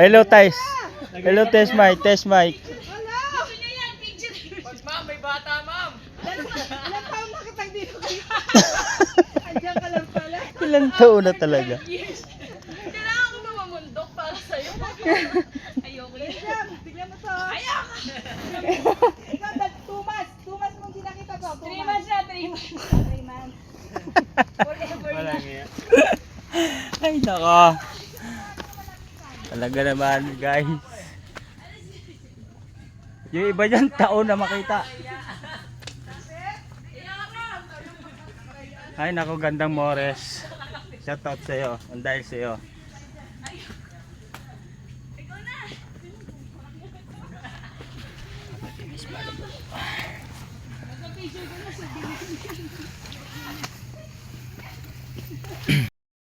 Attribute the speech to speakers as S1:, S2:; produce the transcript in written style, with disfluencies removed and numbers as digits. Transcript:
S1: Hello, Tais. Hello, test mic, test mic.
S2: Ma'am, may bata, ma'am.
S3: Ilang taon na kitang dito kayo? Andiyan ka lang pala.
S1: Ilang taon na talaga.
S2: Kailangan ko na mamundok para sa'yo. Ayoko yun.
S3: Jam, tignan mo to.
S2: Ayoko!
S3: Ikaw, 2 months. 2 months mong di nakita to.
S2: 3 months na, 3 months.
S3: 3 months.
S2: Forever na.
S1: Ay, nako. Talaga naman, guys. Yung iba dyan, taon na makita. Ay, nako, gandang Mores. Shout out sa'yo. Ang dahil sa'yo.